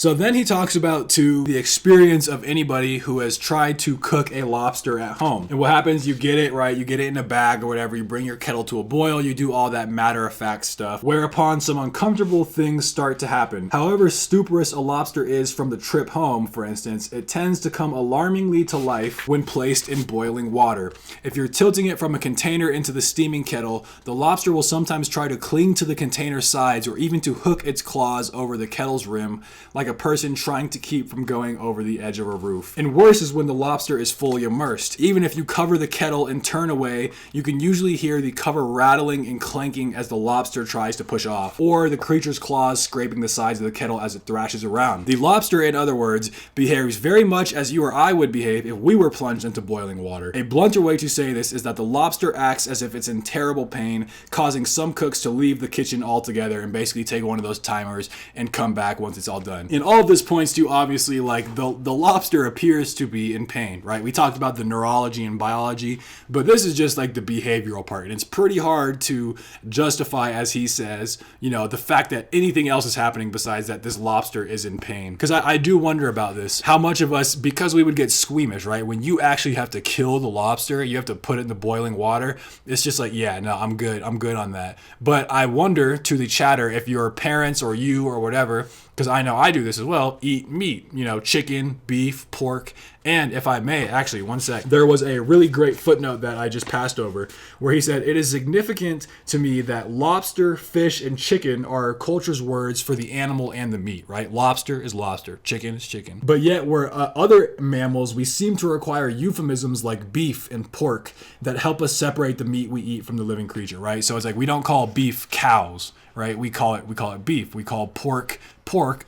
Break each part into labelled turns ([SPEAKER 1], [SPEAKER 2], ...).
[SPEAKER 1] So then he talks about the experience of anybody who has tried to cook a lobster at home. And what happens, you get it, right? You get it in a bag or whatever, you bring your kettle to a boil, you do all that matter-of-fact stuff, whereupon some uncomfortable things start to happen. However stuporous a lobster is from the trip home, for instance, it tends to come alarmingly to life when placed in boiling water. If you're tilting it from a container into the steaming kettle, the lobster will sometimes try to cling to the container sides or even to hook its claws over the kettle's rim, like a person trying to keep from going over the edge of a roof. And worse is when the lobster is fully immersed. Even if you cover the kettle and turn away, you can usually hear the cover rattling and clanking as the lobster tries to push off, or the creature's claws scraping the sides of the kettle as it thrashes around. The lobster, in other words, behaves very much as you or I would behave if we were plunged into boiling water. A blunter way to say this is that the lobster acts as if it's in terrible pain, causing some cooks to leave the kitchen altogether and basically take one of those timers and come back once it's all done. And all of this points to, obviously, like the lobster appears to be in pain, right? We talked about the neurology and biology, but this is just like the behavioral part. And it's pretty hard to justify, as he says, the fact that anything else is happening besides that this lobster is in pain. Because I do wonder about this. How much of us, because we would get squeamish, right? When you actually have to kill the lobster, you have to put it in the boiling water. It's just like, yeah, no, I'm good on that. But I wonder, to the chatter, if your parents or you or whatever, because I know I do this as well, eat meat, chicken, beef, pork, and if I may, actually, one sec, there was a really great footnote that I just passed over where he said, it is significant to me that lobster, fish, and chicken are culture's words for the animal and the meat, right? Lobster is lobster, chicken is chicken. But yet where other mammals, we seem to require euphemisms like beef and pork that help us separate the meat we eat from the living creature, right? So it's like we don't call beef cows, right? We call it beef. We call pork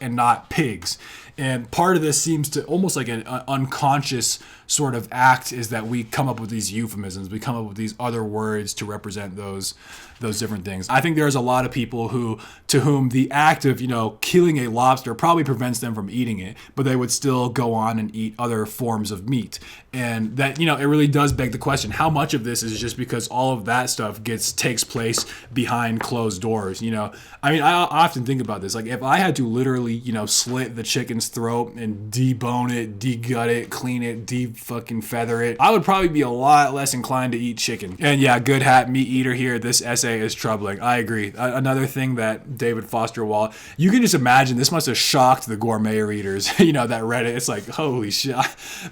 [SPEAKER 1] and not pigs. And part of this seems to almost like an unconscious sort of act is that we come up with these euphemisms. We come up with these other words to represent those different things. I think there's a lot of people to whom the act of, killing a lobster probably prevents them from eating it, but they would still go on and eat other forms of meat. And that, it really does beg the question, how much of this is just because all of that stuff takes place behind closed doors? I often think about this. Like if I had to literally, slit the chicken's throat and debone it, degut it, clean it, fucking feather it, I would probably be a lot less inclined to eat chicken. And yeah, good hat meat eater here. This essay is troubling. I agree. Another thing that David Foster Wallace, you can just imagine this must have shocked the gourmet readers, that read it. It's like, holy shit.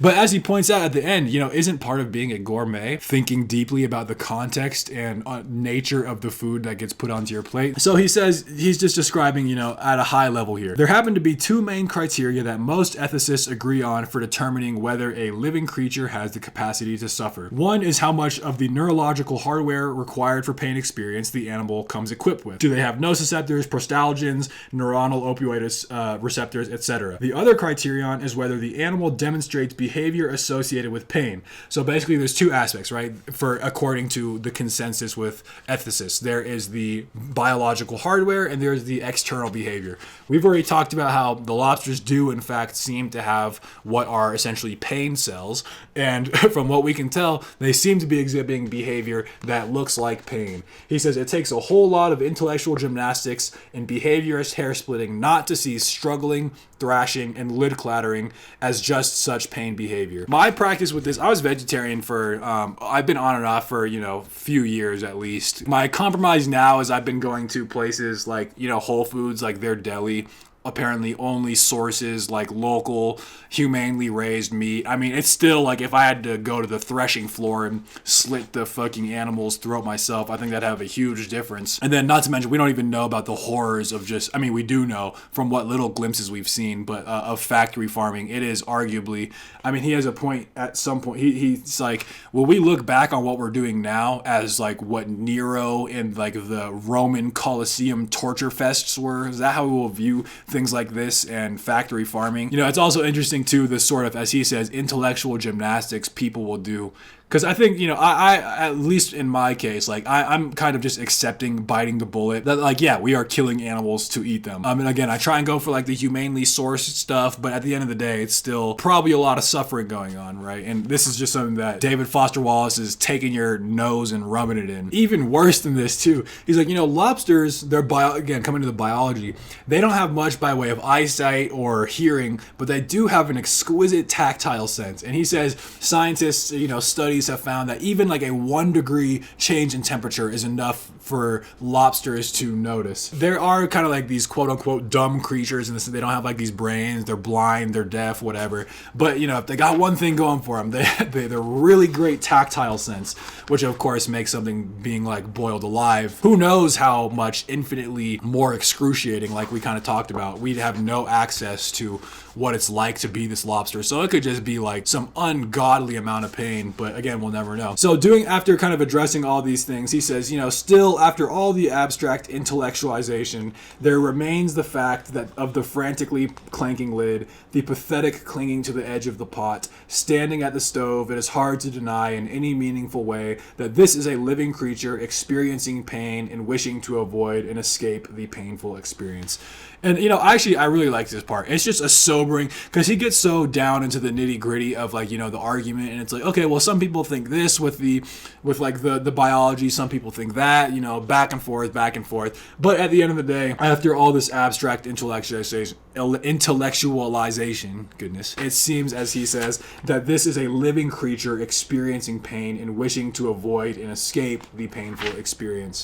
[SPEAKER 1] But as he points out at the end, isn't part of being a gourmet thinking deeply about the context and nature of the food that gets put onto your plate? So he says, he's just describing, at a high level here. There happen to be two main criteria that most ethicists agree on for determining whether a living creature has the capacity to suffer. One is how much of the neurological hardware required for pain experience the animal comes equipped with. Do they have nociceptors, prostalgins, neuronal opioid receptors, etc.? The other criterion is whether the animal demonstrates behavior associated with pain. So basically there's two aspects, right? According to the consensus with ethicists, there is the biological hardware and there's the external behavior. We've already talked about how the lobsters do in fact seem to have what are essentially pain cells, and from what we can tell, they seem to be exhibiting behavior that looks like pain. He says it takes a whole lot of intellectual gymnastics and behaviorist hair splitting not to see struggling, thrashing, and lid clattering as just such pain behavior. My practice with this, I was vegetarian for, I've been on and off for, few years at least. My compromise now is I've been going to places like, Whole Foods, like their deli, apparently only sources like local, humanely raised meat. I mean, it's still like if I had to go to the threshing floor and slit the fucking animal's throat myself, I think that'd have a huge difference. And then not to mention, we don't even know about the horrors of we do know from what little glimpses we've seen, but of factory farming. It is arguably, he has a point at some point. He's like, will we look back on what we're doing now as like what Nero and like the Roman Colosseum torture fests were? Is that how we will view things like this and factory farming? It's also interesting too, the sort of, as he says, intellectual gymnastics people will do Because I think, I at least in my case, like I'm kind of just accepting biting the bullet that, like, yeah, we are killing animals to eat them. And again, I try and go for like the humanely sourced stuff, but at the end of the day, it's still probably a lot of suffering going on, right? And this is just something that David Foster Wallace is taking your nose and rubbing it in. Even worse than this too, he's like, lobsters, again, coming to the biology, they don't have much by way of eyesight or hearing, but they do have an exquisite tactile sense. And he says scientists, studies have found that even like a 1 degree change in temperature is enough for lobsters to notice. There are kind of like these quote unquote dumb creatures in this, they don't have like these brains, they're blind, they're deaf, whatever. But if they got one thing going for them, they're really great tactile sense, which of course makes something being like boiled alive, who knows how much infinitely more excruciating, like we kind of talked about. We'd have no access to what it's like to be this lobster. So it could just be like some ungodly amount of pain, but again, we'll never know. So after kind of addressing all these things, he says, still after all the abstract intellectualization, there remains the fact that of the frantically clanking lid, the pathetic clinging to the edge of the pot, standing at the stove, it is hard to deny in any meaningful way that this is a living creature experiencing pain and wishing to avoid and escape the painful experience. And actually, I really like this part. It's just a sobering, because he gets so down into the nitty gritty of like the argument, and it's like, okay, well, some people think this with the biology, some people think that, back and forth. But at the end of the day, after all this abstract intellectualization, goodness, it seems, as he says, that this is a living creature experiencing pain and wishing to avoid and escape the painful experience.